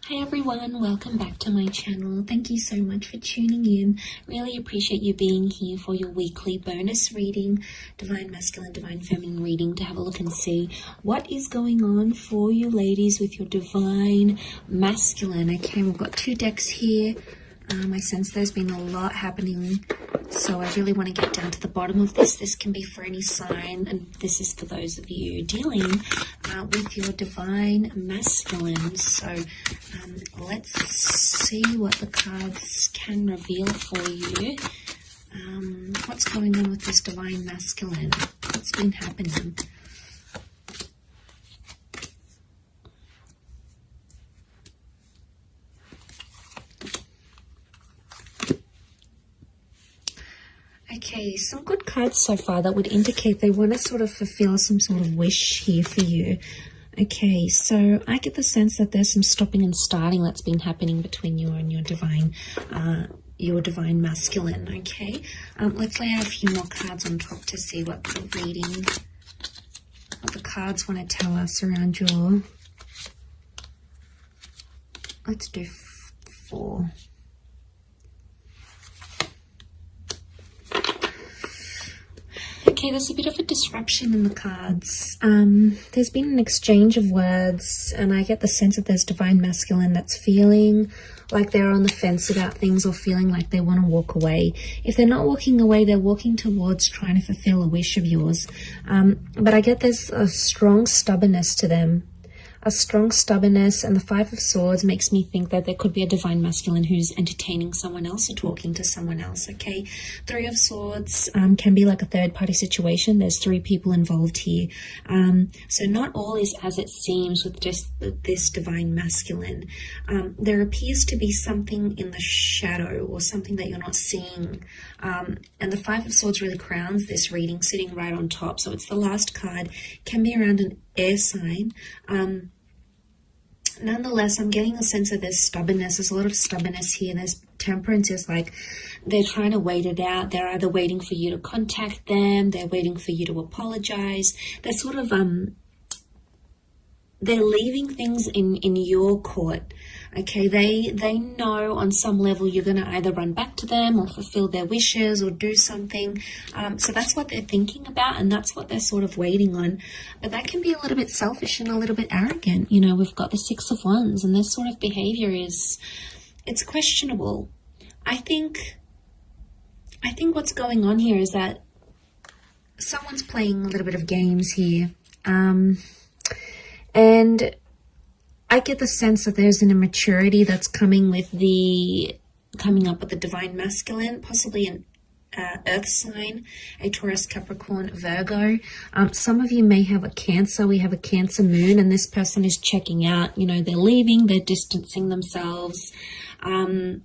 Hi everyone, welcome back to my channel. Thank you so much for tuning in. Really appreciate you being here for your weekly bonus reading, Divine Masculine, Divine Feminine reading, to have a look and see what is going on for you ladies with your Divine Masculine. Okay, we've got two decks here. I sense there's been a lot happening, so I really want to get down to the bottom of this. This can be for any sign, and this is for those of you dealing with your Divine Masculine. So let's see what the cards can reveal for you. What's going on with this Divine Masculine? What's been happening? Okay, some good cards so far that would indicate they want to sort of fulfill some sort of wish here for you. Okay, so I get the sense that there's some stopping and starting that's been happening between you and your Divine Masculine. Okay, let's lay out a few more cards on top to see what the reading, what the cards want to tell us around your. Let's do 4. Okay, there's a bit of a disruption in the cards. There's been an exchange of words, and I get the sense that there's Divine Masculine that's feeling like they're on the fence about things, or feeling like they want to walk away. If they're not walking away, they're walking towards trying to fulfill a wish of yours. But I get there's a strong stubbornness to them. A strong stubbornness, and the 5 of Swords makes me think that there could be a Divine Masculine who's entertaining someone else or talking to someone else, okay? 3 of Swords can be like a third-party situation. There's 3 people involved here. So not all is as it seems with just this Divine Masculine. There appears to be something in the shadow, or something that you're not seeing. And the 5 of Swords really crowns this reading, sitting right on top. So it's the last card. Can be around an air sign. Nonetheless, I'm getting a sense of there's stubbornness. There's a lot of stubbornness here. There's Temperance is like they're trying to wait it out. They're either waiting for you to contact them, they're waiting for you to apologize. They're sort of they're leaving things in your court. Okay, they know on some level you're going to either run back to them or fulfill their wishes or do something. So that's what they're thinking about, and that's what they're sort of waiting on. But that can be a little bit selfish and a little bit arrogant. You know, we've got the 6 of Wands, and this sort of behavior it's questionable. I think what's going on here is that someone's playing a little bit of games here. And I get the sense that there's an immaturity that's coming up with the Divine Masculine, possibly an earth sign, a Taurus, Capricorn, Virgo. Some of you may have a Cancer. We have a Cancer moon, and this person is checking out. You know, they're leaving, they're distancing themselves. They're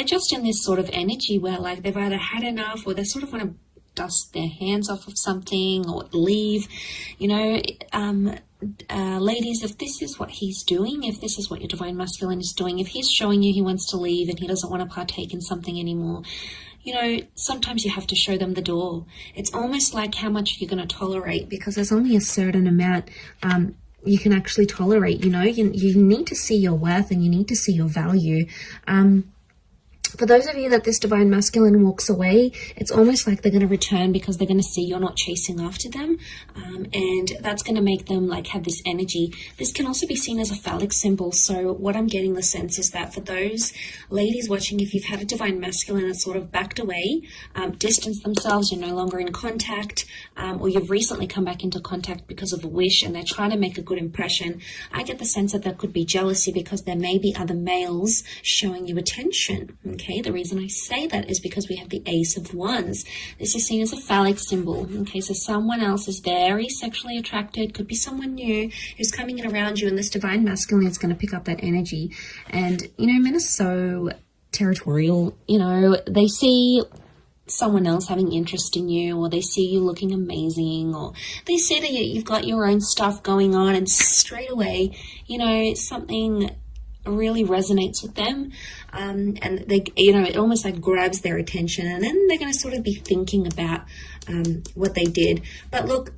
just in this sort of energy where like they've either had enough, or they sort of want to dust their hands off of something or leave. You know, ladies, if this is what he's doing, if this is what your Divine Masculine is doing, if he's showing you he wants to leave and he doesn't want to partake in something anymore, you know, sometimes you have to show them the door. It's almost like how much you're going to tolerate, because there's only a certain amount you can actually tolerate. You know, you need to see your worth, and you need to see your value. For those of you that this Divine Masculine walks away, it's almost like they're going to return because they're going to see you're not chasing after them. And that's going to make them like have this energy. This can also be seen as a phallic symbol. So what I'm getting the sense is that for those ladies watching, if you've had a Divine Masculine that's sort of backed away, distanced themselves, you're no longer in contact, or you've recently come back into contact because of a wish and they're trying to make a good impression, I get the sense that there could be jealousy because there may be other males showing you attention. Okay, the reason I say that is because we have the Ace of Wands. This is seen as a phallic symbol. Okay, so someone else is very sexually attracted, could be someone new who's coming in around you, and this Divine Masculine is going to pick up that energy. And, you know, men are so territorial. You know, they see someone else having interest in you, or they see you looking amazing, or they see that you've got your own stuff going on, and straight away, you know, something really resonates with them, and they, you know, it almost like grabs their attention, and then they're going to sort of be thinking about what they did. But look,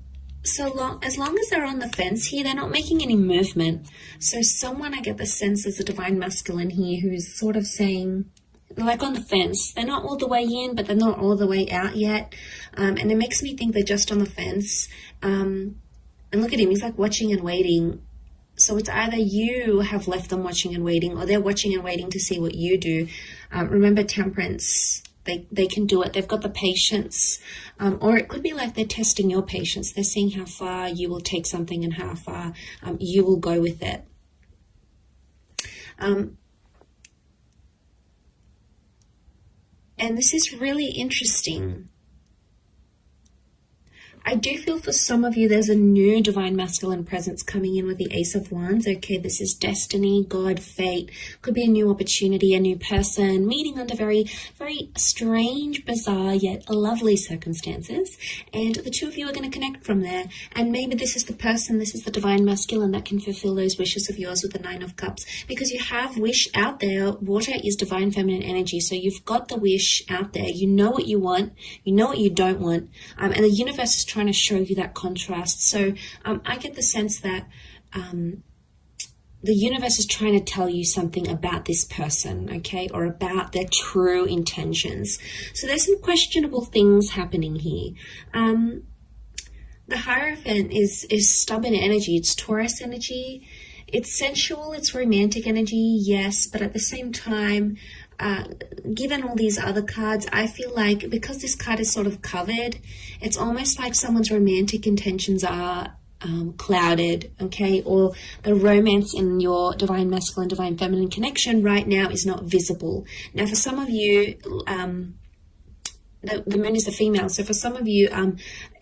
as long as they're on the fence here, they're not making any movement. So someone, I get the sense, is a divine masculine here who's sort of saying, like on the fence. They're not all the way in, but they're not all the way out yet. And it makes me think they're just on the fence. And look at him, he's like watching and waiting. So it's either you have left them watching and waiting, or they're watching and waiting to see what you do. Remember, temperance, they can do it. They've got the patience. Or it could be like they're testing your patience. They're seeing how far you will take something and how far you will go with it. And this is really interesting. I do feel for some of you there's a new divine masculine presence coming in with the Ace of Wands. Okay, this is destiny, God, fate. Could be a new opportunity, a new person, meeting under very, very strange, bizarre, yet lovely circumstances. And the two of you are going to connect from there. And maybe this is the person, this is the divine masculine that can fulfill those wishes of yours with the Nine of Cups. Because you have wish out there. Water is divine feminine energy. So you've got the wish out there. You know what you want. You know what you don't want. And the universe is trying to show you that contrast. So I get the sense that the universe is trying to tell you something about this person, okay, or about their true intentions. So there's some questionable things happening here. The Hierophant is stubborn energy. It's Taurus energy. It's sensual. It's romantic energy, yes, but at the same time, given all these other cards, I feel like because this card is sort of covered, it's almost like someone's romantic intentions are clouded, okay, or the romance in your divine masculine, divine feminine connection right now is not visible. Now, for some of you, the moon is the female, so for some of you,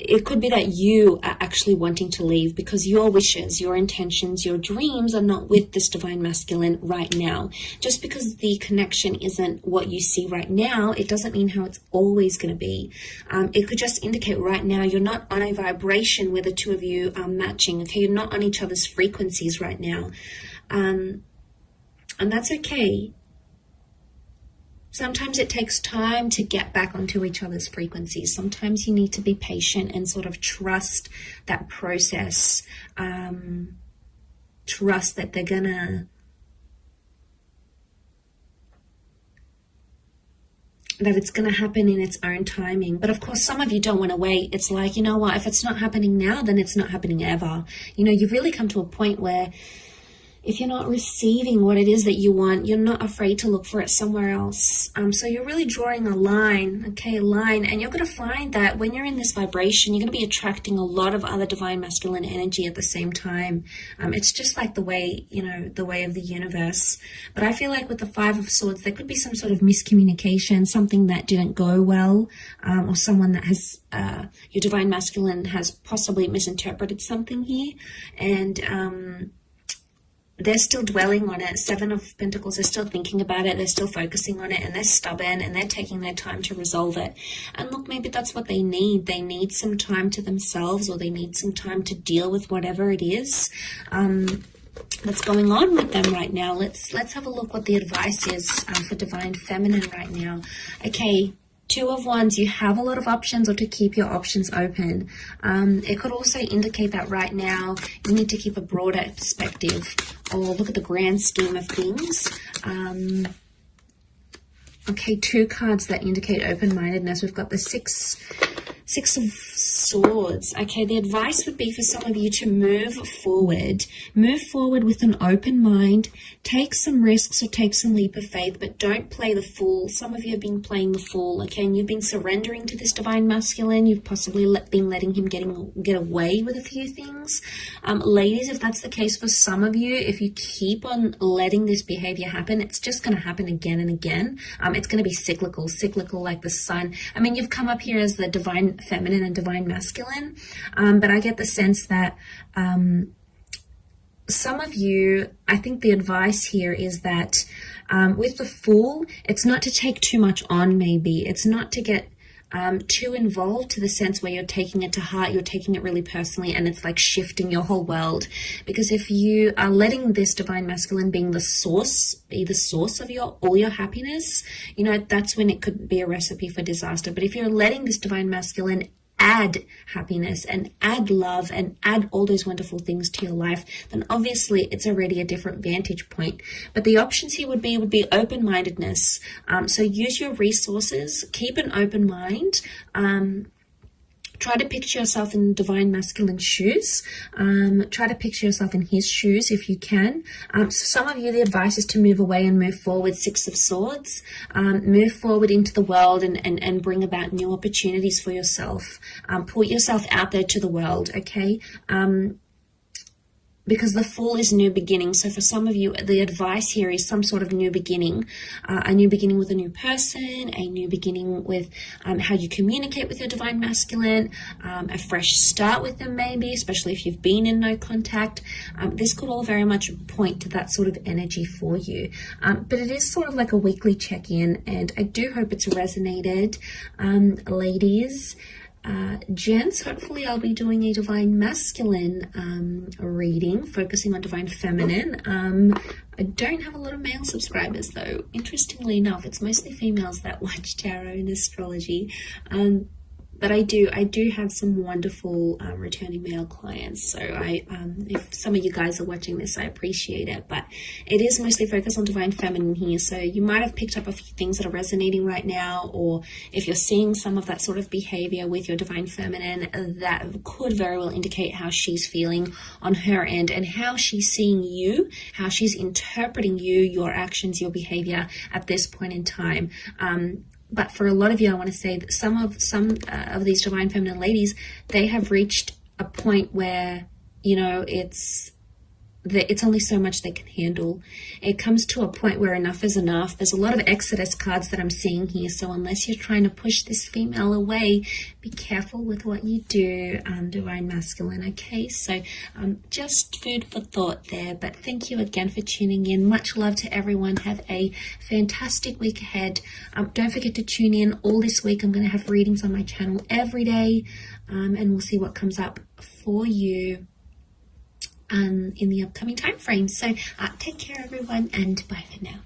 it could be that you are actually wanting to leave because your wishes, your intentions, your dreams are not with this divine masculine right now. Just because the connection isn't what you see right now, it doesn't mean how it's always going to be. It could just indicate right now you're not on a vibration where the two of you are matching, okay? You're not on each other's frequencies right now. And that's okay. Sometimes it takes time to get back onto each other's frequencies. Sometimes you need to be patient and sort of trust that process. Trust that they're gonna, that it's going to happen in its own timing. But of course, some of you don't want to wait. It's like, you know what, if it's not happening now, then it's not happening ever. You know, you've really come to a point where if you're not receiving what it is that you want, you're not afraid to look for it somewhere else. So you're really drawing a line, okay, a line, and you're going to find that when you're in this vibration, you're going to be attracting a lot of other divine masculine energy at the same time. It's just like the way, you know, the way of the universe. But I feel like with the Five of Swords, there could be some sort of miscommunication, something that didn't go well, or someone that has, your divine masculine has possibly misinterpreted something here, and they're still dwelling on it. Seven of Pentacles, they're still thinking about it, they're still focusing on it, and they're stubborn, and they're taking their time to resolve it. And look, maybe that's what they need. They need some time to themselves, or they need some time to deal with whatever it is that's going on with them right now. Let's have a look what the advice is for divine feminine right now. Okay, Two of Wands, you have a lot of options, or to keep your options open. It could also indicate that right now you need to keep a broader perspective, or look at the grand scheme of things. Okay, two cards that indicate open-mindedness. We've got the Six of Swords. Okay, the advice would be for some of you to move forward. Move forward with an open mind. Take some risks, or take some leap of faith, but don't play the fool. Some of you have been playing the fool, okay, and you've been surrendering to this divine masculine. You've possibly been letting him get away with a few things. Ladies, if that's the case for some of you, if you keep on letting this behavior happen, it's just going to happen again and again. It's going to be cyclical like the sun. I mean, you've come up here as the divine feminine and divine masculine, but I get the sense that some of you, I think the advice here is that with the Fool, it's not to take too much on. Maybe it's not to get too involved, to the sense where you're taking it to heart, you're taking it really personally, and it's like shifting your whole world. Because if you are letting this divine masculine be the source of all your happiness, you know, that's when it could be a recipe for disaster. But if you're letting this divine masculine add happiness and add love and add all those wonderful things to your life, then obviously it's already a different vantage point. But the options here would be open-mindedness. So use your resources, keep an open mind. Try to picture yourself in divine masculine shoes. Try to picture yourself in his shoes if you can. So some of you, the advice is to move away and move forward. Six of Swords. Move forward into the world and bring about new opportunities for yourself. Put yourself out there to the world, okay? Because the Fool is new beginning. So for some of you, the advice here is some sort of new beginning, a new beginning with a new person, a new beginning with how you communicate with your divine masculine, a fresh start with them maybe, especially if you've been in no contact. This could all very much point to that sort of energy for you. But it is sort of like a weekly check-in, and I do hope it's resonated, ladies. Gents, hopefully I'll be doing a divine masculine reading, focusing on divine feminine. I don't have a lot of male subscribers though. Interestingly enough, it's mostly females that watch tarot and astrology. But I do have some wonderful returning male clients. So if some of you guys are watching this, I appreciate it. But it is mostly focused on divine feminine here. So you might have picked up a few things that are resonating right now, or if you're seeing some of that sort of behavior with your divine feminine, that could very well indicate how she's feeling on her end and how she's seeing you, how she's interpreting you, your actions, your behavior at this point in time. But for a lot of you, I want to say that some of these divine feminine ladies, they have reached a point where, you know, it's only so much they can handle. It comes to a point where enough is enough. There's a lot of Exodus cards that I'm seeing here. So unless you're trying to push this female away, be careful with what you do, divine masculine, okay? So just food for thought there. But thank you again for tuning in. Much love to everyone. Have a fantastic week ahead. Don't forget to tune in all this week. I'm going to have readings on my channel every day, and we'll see what comes up for you in the upcoming time frame. So take care everyone, and bye for now.